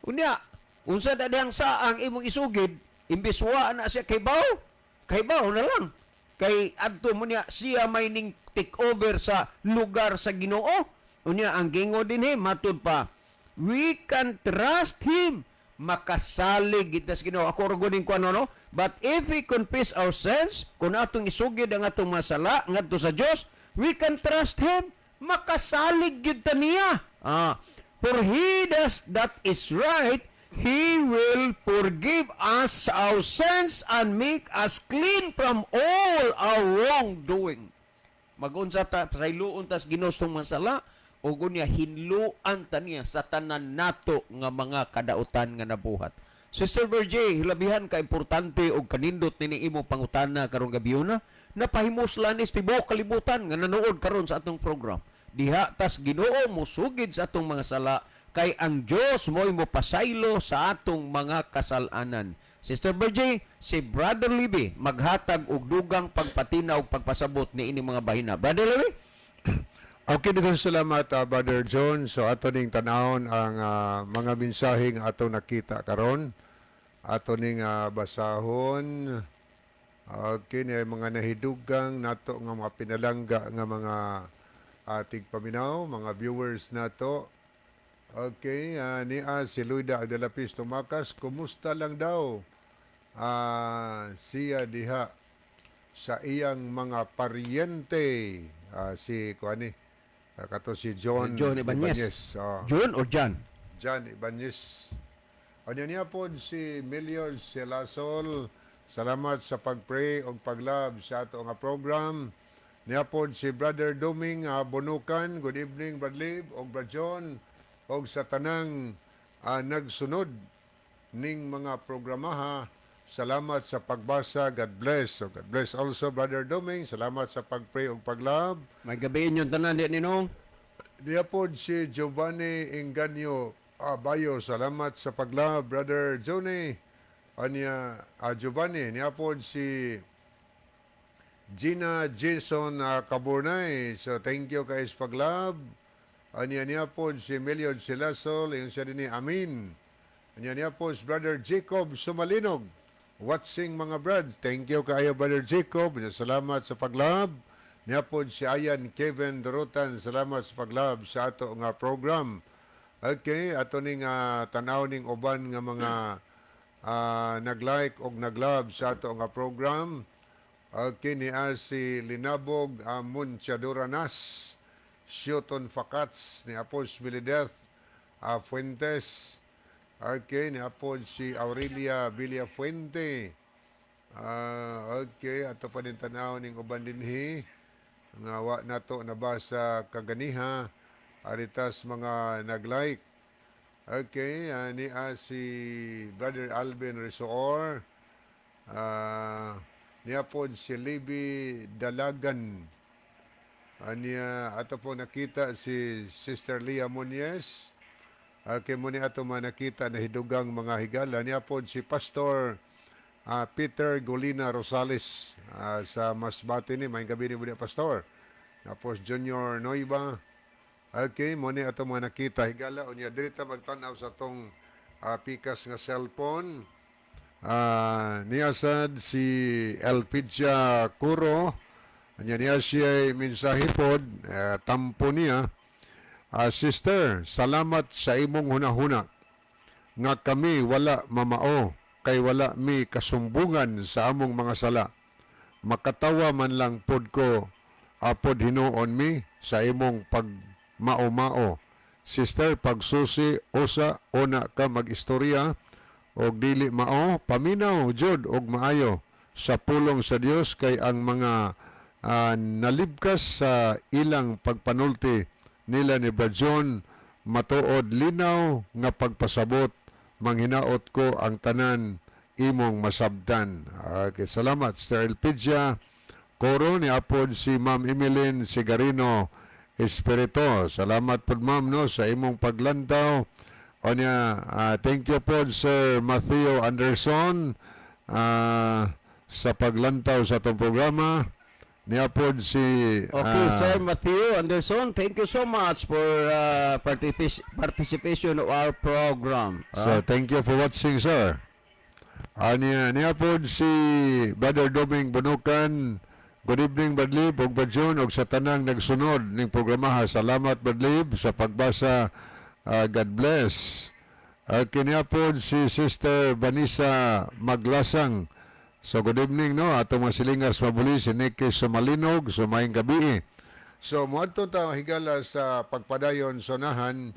unya unsa da diyang sa ang imong isugid imbes wa na siya kay baw na lang kay adto mo niya siya may ning take over sa lugar sa Ginoo unya ang gingo dinhi matud pa we can trust him makasalig kita sa Ginoo ako rugo din ko no. But if we confess our sins, kung atong isugid ang atong masala ngadto sa Dios, we can trust him. Makasalig gyud ta niya. For he does that is right, he will forgive us our sins and make us clean from all our wrongdoing. Magunsa ta sa iluon tas ginustong masala o gunya hinluan ta niya sa tanan nato nga mga kadautan nga nabuhat. Sister Virgie, hilabihan ka importante og kanindot nini imo pangutana karong gabiyona napahimuslan is tibuok kalibutan nga nanood karon sa atong program. Diha tas Ginoo musugid sa atong mga sala kay ang Dios mo'y mopasaylo sa atong mga kasalanan. Sister Virgie, si Brother Libby maghatag og dugang pagpatinaw og pagpasabot ni ini mga bahina. Brother Libby? Okay, daghang salamat Brother John. So ato ning tanawon ang mga mensaheng ato nakita karon. Ato ning basahon. Okay, ni mga nahidugang nato nga mga pinalangga nga mga ating paminaw, mga viewers nato. Okay, niya si Luida Agdalapis Tumakas, kumusta lang daw siya diha sa iyang mga paryente. Si kuani kato si John Ibanez. Oh. John or John? John Ibanez. Ano niya po si Million Selasol. Salamat sa pag-pray o pag-love sa ato nga program. Niya po si Brother Doming Bonukan. Good evening, Brother Lib o Brother John. O sa tanang nagsunod ning mga programaha. Salamat sa pagbasa. God bless. So God bless also, Brother Doming. Salamat sa pag-pray o pag-love. May gabiin yung tanan di ninong. Niya po si Giovanni Inganyo Bayo. Salamat sa pag-love, Brother Johnny. Anya Giovanni. Niya po si Gina Jason Caburnay. So thank you guys pag-love. Anya niya po si Million Silasol. Yung siya din ni Amin. Anya niya po si Brother Jacob Sumalinog. Watching mga brads. Thank you kayo, Brother Jacob. Salamat sa pag-love. Niya po si Ayan Kevin Dorotan. Salamat sa pag-love sa ato nga program. Okay, ato ning tanaw ning uban nga mga nag-like o nag-love sa ato nga program. Okay, niya si Linabog Munchadoranas. Shioton Facats, ni apod si Milideth Fuentes. Okay, ni apod si Aurelia Villafuente. Okay, ato pa din tanaw ning uban dinhi nga wa nato nabasa kaganiha aritas mga nag-like. Okay, ni si Brother Alvin Resoor. Niya po si Libby Dalagan. Niya ato po nakita si Sister Leah Muñez. Okay, muni ato nakita na hidugang mga higala. Niya po si Pastor Peter Golina Rosales sa Masbate ni. Maayong gabi ni Muni Pastor. Tapos Junior Noiba. Okay, muni ato nakita higala. Unya, dirita magtanaw sa tong pikas nga cellphone. Niya sad si Elpidia Curo. Niya siya mensahe pod, tampo niya. Sister, salamat sa imong hunahuna nga kami wala mamao kay wala mi kasumbungan sa among mga sala. Makatawa man lang pod ko apod hinuon mi sa imong pagmao-mao. Sister, pagsusi usa una ka magistorya og dili mao paminaw jud og maayo sa pulong sa Dios kay ang mga nalibkas sa ilang pagpanulti nila ni Brad John matuod linaw nga pagpasabot manghinaot ko ang tanan imong masabdan. Okay, salamat Sir Elpidia Coro ni apod si Ma'am Emeline Sigarino Espirito. Salamat pod ma'am no sa imong paglantaw. Onya, thank you po Sir Matthew Anderson sa paglantaw sa itong programa. Niya po si... Okay, Sir Matthew Anderson, thank you so much for participation of our program. So, thank you for watching, sir. Niya po si Brother Doming Bunukan. Good evening, Badlib, og Badjon, og sa tanang nagsunod ning programaha. Salamat, Badlib, sa pagbasa. God bless. Kiniya po si Sister Vanessa Maglasang. So, good evening, no? Atong mga silingas mabuli, si Nicky Sumalinog, sumayang gabi. So, muadto ta higala sa pagpadayon sonahan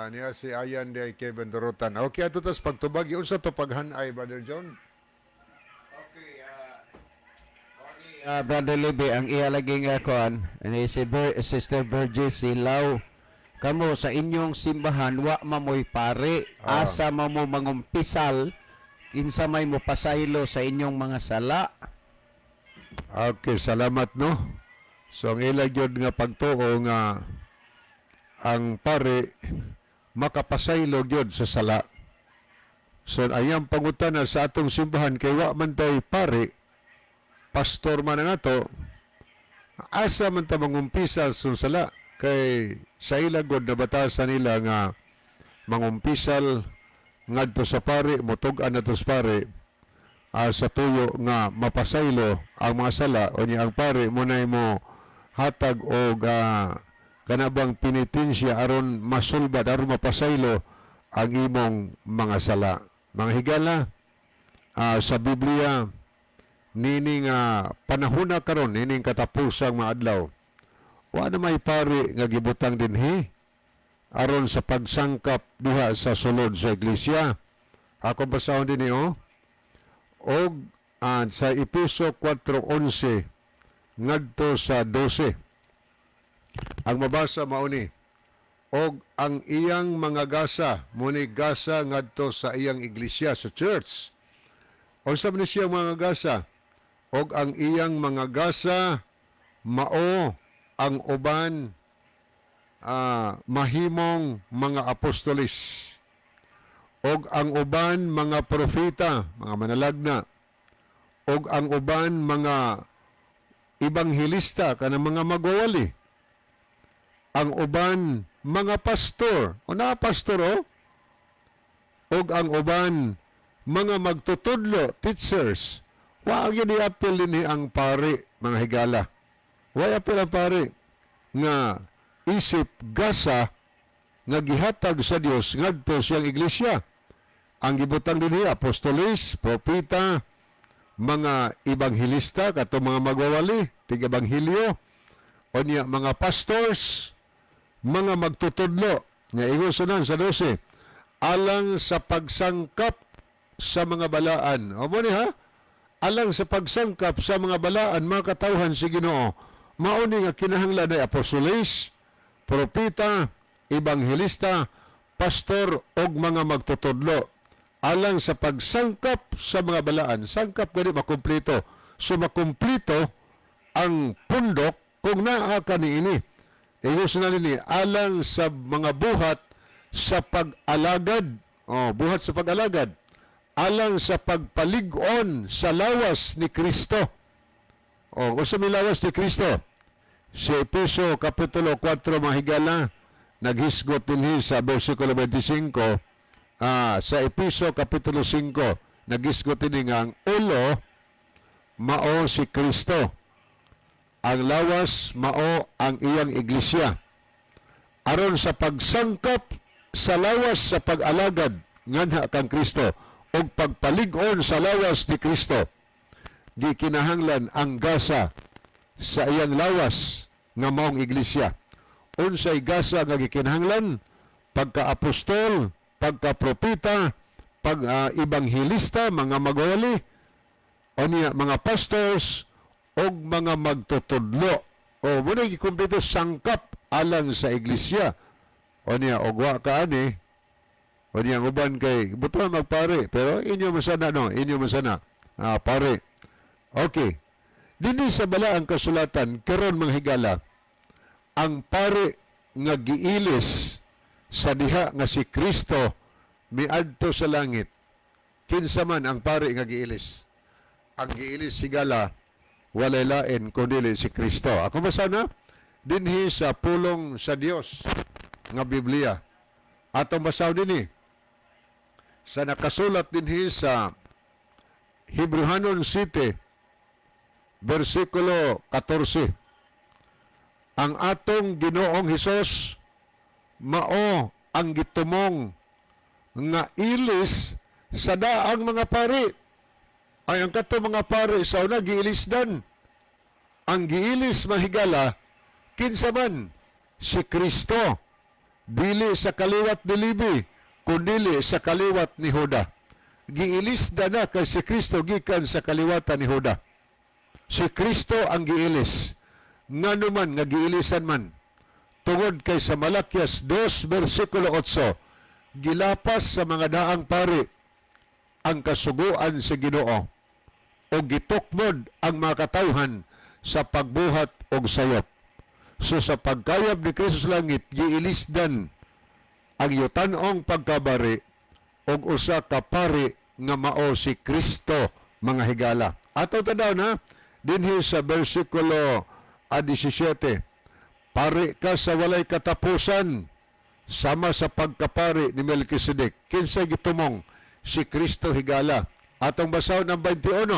niya si Ayan de Kevin Dorotan. Okay, ato tas pagtubag. Yun sa to paghanay, Brother John? Okay, Brother Libby, ang ihalaging akon, ni si Sister Virgie Silaw, kamo sa inyong simbahan, wa mamoy pare, asa mamo mangumpisal, kinsa may mo pasaylo sa inyong mga sala. Okay, salamat, no? So, ang ilagyod nga pagtuo nga ang pare makapasaylo gyud sa sala. So, ayang pangutana sa atong simbahan kay wa man tay pare, pastor man nga to, asa man ta mangumpisal sa sala kay sa ilagod na batasan nila nga mangumpisal ngadto sa pare, mutug-an na to sa pare, sa tuyo nga mapasaylo ang mga sala o niya ang pare munay mo hatag o kanabang pinitensya aron masulbad aron mapasaylo ang imong mga sala. Mga higala, sa Biblia nining panahona karon, nining katapusang mga adlaw, wa na may pare nga gibutang dinhi aron sa pagsangkap diha sa sulod sa iglesia. Ako basahon din niyo og sa Efeso 4:11 ngadto sa 12. Ang mabasa mao ni, og ang iyang mga gasa muni gasa ngadto sa iyang iglesia, sa church. Unsa man siya mga gasa? Og ang iyang mga gasa mao ang uban mahimong mga apostolis, og ang uban mga propeta, mga manalagna, og ang uban mga ibanghilista, kanang mga magwawali, ang uban mga pastor, o na pastor og ang uban mga magtutudlo, teachers. Wa gyud i-apil dinhi ang pare, mga higala. Wa apil ang pare nga isip gasa nga gihatag sa Dios ngadto siyang iglesia. Ang gibutang dinhi apostolis, propeta, mga ibanghilista kato mga magwawali, tig-ebanghelyo, o niya mga pastors, mga magtutudlo, nga ingusunan sa 12, alang sa pagsangkap sa mga balaan. O mo ni ha? Alang sa pagsangkap sa mga balaan, mga katawhan si Ginoo, mauni nga kinahanglan ay apostoles, propita, ebanghelista, pastor og mga magtutudlo. Alang sa pagsangkap sa mga balaan, sangkap gani makumpleto. So makumpleto ang pundok kung naa ka niini. Ingus na nini, alang sa mga buhat sa pag-alagad. Buhat sa pag-alagad. Alang sa pagpalig-on sa lawas ni Kristo. Kung sa lawas ni Kristo, si Efeso Kapitulo 4 mahigala, naghisgot din sa versikulo 25, sa Efeso Kapitulo 5, naghisgot din nga ang ulo, mao si Kristo. Ang lawas, mao ang iyang iglesia. Aron sa pagsangkap sa lawas sa pag-alagad, nganha kang Kristo, o pagpalig-on sa lawas ni Kristo, di kinahanglan ang gasa sa iyang lawas nga maong iglesia. Unsay gasa nga gikinahanglan? Pagka-apostol, pagka-propita, pag-ebanghilista, mga magwali, o niya, mga pastors, o mga magtutudlo. O muna gikumpleto sangkap alang sa iglesia. O niya, ogwa ka ani, o niya, uban kay, butuan magpare, pero inyo masana, no? Inyo masana. Pare. Okay. Dini sa bala ang kasulatan, karon mga higala, ang pare nga giilis sa diha nga si Kristo miadto sa langit. Kinsa man ang pare nga giilis? Ang giilis sigala walay lain kundi si Kristo. Ako masana dinhi sa pulong sa Dios nga Biblia. Atong basaw dinhi sa nakasulat dinhi sa Hebrehanon 7 versikulo 14. Ang atong Ginoong Hesus mao ang gitumong nga ilis sa daang mga pari. Ay ang kato mga pari sa una giilisdan. Ang giilis mahigala kinsa man si Kristo, dili sa kaliwat ni Levi kundi sa kaliwat ni Juda. Giilisdan na kay si Kristo gikan sa kaliwatan ni Juda. Si Kristo ang giilis. Ngano man nga giilisan man tungod kay sa Malakias 2 versikulo 8, gilapas sa mga daang pari ang kasuguan sa Ginoo o gitukmod ang mga katawhan sa pagbuhat og sayop. So sa pagkayab ni Kristo sa langit, giilisdan ang yutan-ong pagkabari og usa ka pari nga mao si Kristo, mga higala. Ato tanaw na dinhi sa bersikulo 17, pari ka sa walay katapusan sama sa pagkapari ni Melkisedek. Kinsay gitumong? Si Kristo higala. Atong basaw ng 21,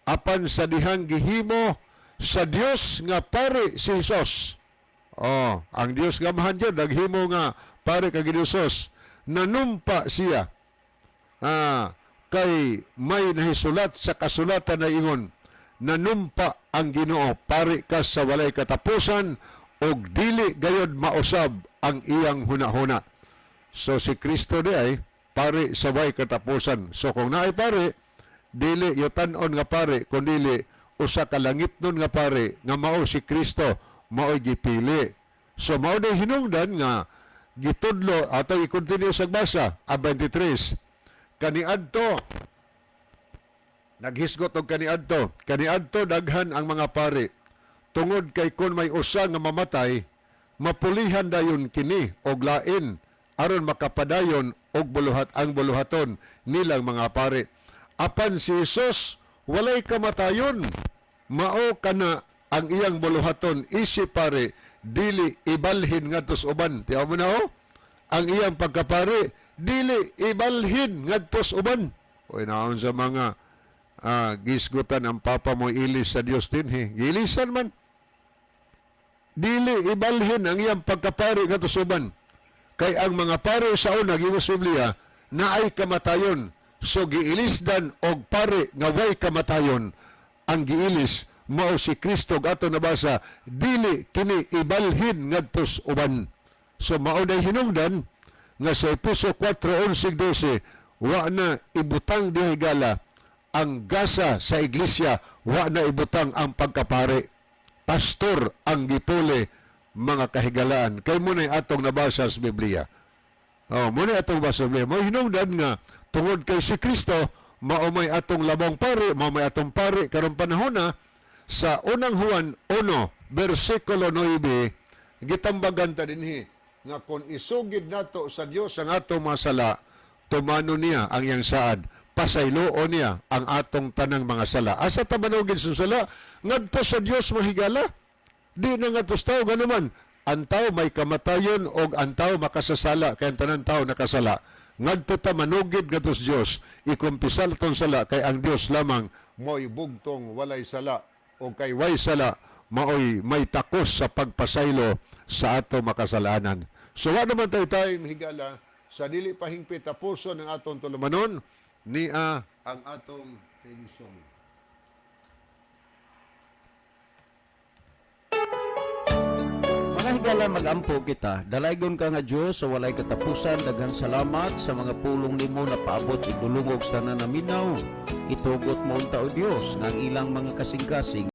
apan sa dihang gihimo sa Dios nga pari si Jesus. Ang Dios nga mahan dyan, naghimo nga pari kag Diyosos, nanumpa siya. Kay may nahisulat sa kasulatan na ingon, nanumpa ang Ginoo, pari ka sa walay katapusan, og dili gayod mausab ang iyang hunahuna. So si Kristo di ay pari sa walay katapusan. So kung naay pari, dili yutan-on nga pari, kundi usa ka langit nun nga pari, nga mao si Kristo, mao gipili. So mao na hinungdan nga gitudlo atau i-continue sa basa, 23. Kaniadto, naghisgot og kaniadto daghan ang mga pari, tungod kay kun may usa nga mamatay, mapulihan dayon kini og lain aron makapadayon og ang buluhaton nilang mga pari. Apan si Jesus walay kamatayon, mao kana ang iyang buluhaton isi pari, dili ibalhin ngadtos uban. Tiyaw mo na ang iyang pagkapari, dili ibalhin ngadtos uban. O inaon sa mga gisgutan ang papa mo ilis sa Dios dinhi. Gilisan man. Dili ibalhin ang iyang pagkapari ngadtos uban. Kay ang mga pari sa una giingos Biblia naay kamatayon. So giilisdan og pari nga way kamatayon, ang giilis mao si Kristo ato nabasa dili kini ibalhin ngadtos uban. So mao day hinungdan nga sa Efeso 4:11-12 wa na ibutang di higala ang gasa sa iglesia, wa na ibutang ang pagkapare. Pastor ang gipuli mga kahigalaan. Kay mo na atong nabasa sa Biblia. Oh, mo na atong basa sa Biblia. Mo hinungdan nga tungod kay si Kristo mao may atong labang pari, mao may atong pari karong panahon na sa unang Juan 1:9 gitambagan ta dinhi nga kung isugid nato sa Dios ang atong mga sala, tumano niya ang iyang saad, pasayloon niya ang atong tanang mga sala. Asa ta manugid sa sala ngadto sa Dios mahigala? Di na ngadto sa tao ganuman. Ang tao may kamatayon og ang tao makasasala kay ang tanan tao nakasala. Ngadto ta manugid ngadto sa Dios, ikumpisal ton sala kay ang Dios lamang mo'y bugtong walay sala o kay way sala maoy may takos sa pagpasaylo sa ato makasalanan. So wa naman tayo higala sa dili pa hingpit tapuson ng atong tulumanon niya ang atong tensyon. Mga higala, mag-ampo kita. Dalaygon ka nga Diyos sa walay katapusan. Daghang salamat sa mga pulong nimo na paabot sa dulungog sa nanaminaw. Itugot mo unta o Diyos ng ilang mga kasing-kasing